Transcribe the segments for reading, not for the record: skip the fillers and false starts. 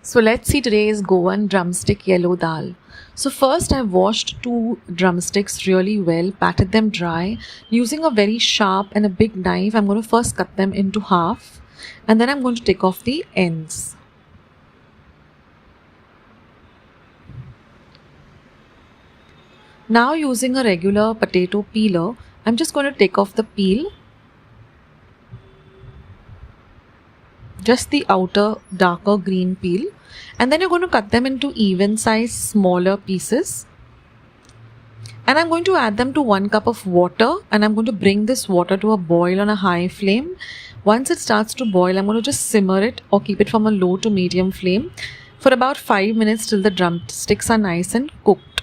So let's see today's Goan drumstick yellow dal. So first I've washed 2 drumsticks really well, patted them dry. Using a very sharp and a big knife, I'm going to first cut them into half and then I'm going to take off the ends. Now using a regular potato peeler, I'm just going to take off the peel. Just the outer darker green peel, and then you're going to cut them into even size smaller pieces, and I'm going to add them to 1 cup of water, and I'm going to bring this water to a boil on a high flame. Once it starts to boil, I'm going to just simmer it or keep it from a low to medium flame for about 5 minutes till the drumsticks are nice and cooked.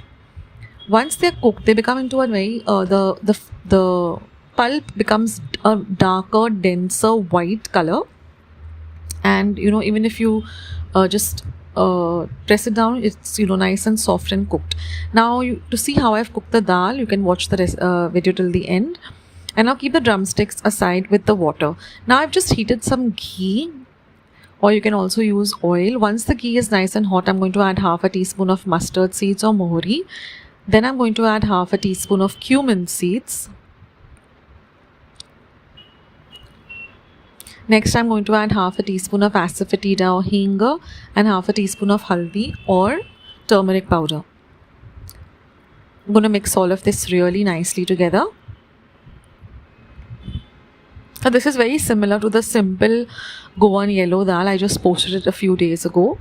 Once they're cooked, they become into a very the pulp becomes a darker, denser white color. And even if you just press it down, it's nice and soft and cooked. Now to see how I've cooked the dal, you can watch the video till the end. And now keep the drumsticks aside with the water. Now I've just heated some ghee, or you can also use oil. Once the ghee is nice and hot, I'm going to add half a teaspoon of mustard seeds or mohri. Then I'm going to add half a teaspoon of cumin seeds. Next, I'm going to add half a teaspoon of asafoetida or hing and half a teaspoon of haldi or turmeric powder. I'm going to mix all of this really nicely together. Now, this is very similar to the simple Goan yellow dal. I just posted it a few days ago.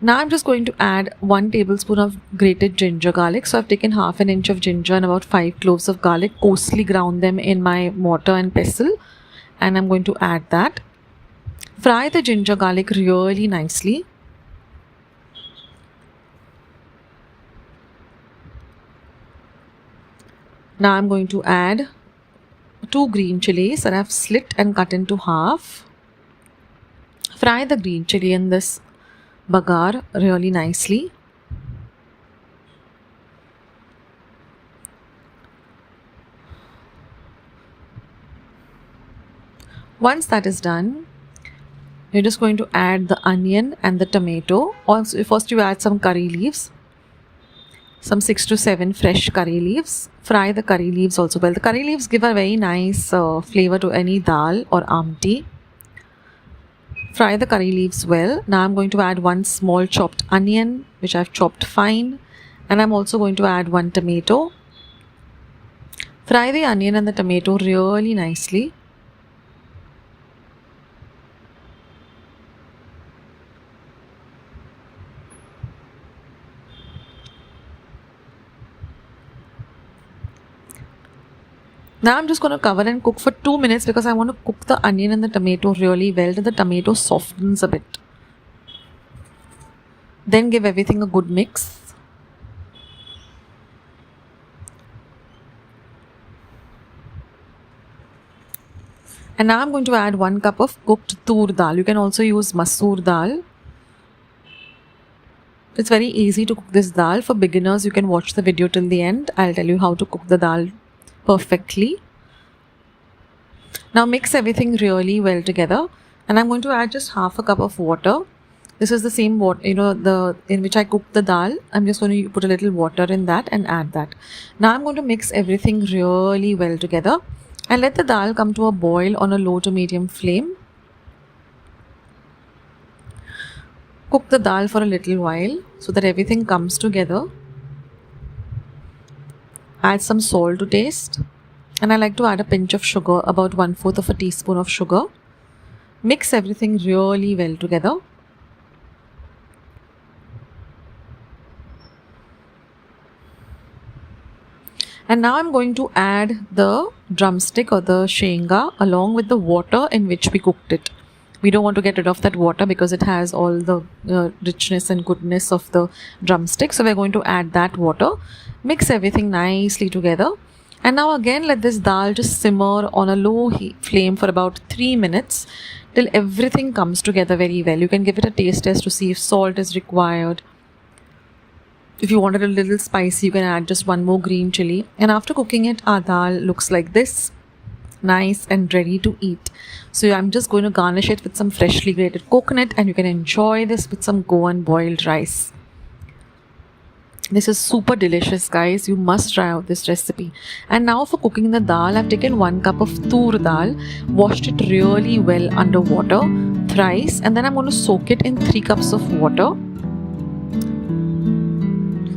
Now I'm just going to add 1 tablespoon of grated ginger garlic. So I've taken half an inch of ginger and about 5 cloves of garlic, coarsely ground them in my mortar and pestle. And I'm going to add that. Fry the ginger garlic really nicely. Now I'm going to add 2 green chilies that I've slit and cut into half. Fry the green chili in this bagar really nicely. Once that is done, you're just going to add the onion and the tomato. Also, first you add some curry leaves, some 6 to 7 fresh curry leaves. Fry the curry leaves also well. The curry leaves give a very nice flavor to any dal or amti. Fry the curry leaves well. Now I'm going to add 1 small chopped onion, which I've chopped fine. And I'm also going to add 1 tomato. Fry the onion and the tomato really nicely. Now I'm just going to cover and cook for 2 minutes because I want to cook the onion and the tomato really well till the tomato softens a bit. Then give everything a good mix. And now I'm going to add 1 cup of cooked Toor dal. You can also use masoor dal. It's very easy to cook this dal. For beginners, you can watch the video till the end. I'll tell you how to cook the dal perfectly. Now mix everything really well together, and I'm going to add just half a cup of water. This is the same water, in which I cooked the dal. I'm just going to put a little water in that and add that. Now I'm going to mix everything really well together and let the dal come to a boil on a low to medium flame. Cook the dal for a little while so that everything comes together. Add some salt to taste, and I like to add a pinch of sugar, about 1/4 of a teaspoon of sugar. Mix everything really well together. And now I'm going to add the drumstick or the shenga along with the water in which we cooked it. We don't want to get rid of that water because it has all the richness and goodness of the drumstick. So we're going to add that water. Mix everything nicely together. And now again let this dal just simmer on a low flame for about 3 minutes till everything comes together very well. You can give it a taste test to see if salt is required. If you want it a little spicy, you can add just 1 more green chili. And after cooking it, our dal looks like this. nice and ready to eat. So I'm just going to garnish it with some freshly grated coconut, and you can enjoy this with some Goan boiled rice. This is super delicious, guys. You must try out this recipe. And now for cooking the dal, I've taken 1 cup of Toor dal, washed it really well under water thrice, and then I'm going to soak it in 3 cups of water.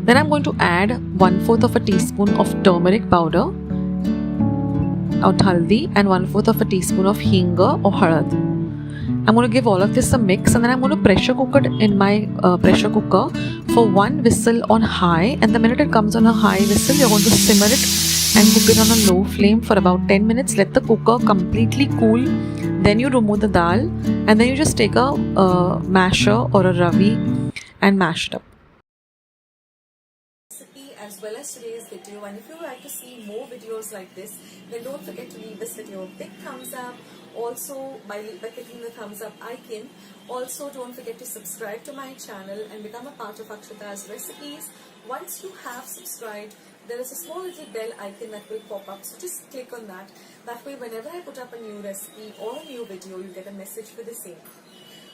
Then I'm going to add 1/4 of a teaspoon of turmeric powder, or haldi, and 1/4 of a teaspoon of hing or harad. I'm going to give all of this a mix, and then I'm going to pressure cook it in my pressure cooker for 1 whistle on high. And the minute it comes on a high whistle, you're going to simmer it and cook it on a low flame for about 10 minutes. Let the cooker completely cool. Then you remove the dal, and then you just take a masher or a ravi and mash it up. As well as today's video, and if you would like to see more videos like this, then don't forget to leave this video a big thumbs up. Also, by clicking the thumbs up icon. Also, don't forget to subscribe to my channel and become a part of Akshita's recipes. Once you have subscribed, there is a small little bell icon that will pop up, so just click on that. That way, whenever I put up a new recipe or a new video, you get a message for the same.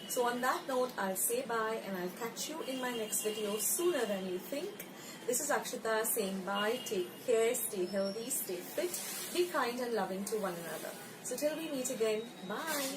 So on that note, I'll say bye, and I'll catch you in my next video sooner than you think. This is Akshita saying bye. Take care, stay healthy, stay fit, be kind and loving to one another. So till we meet again, bye.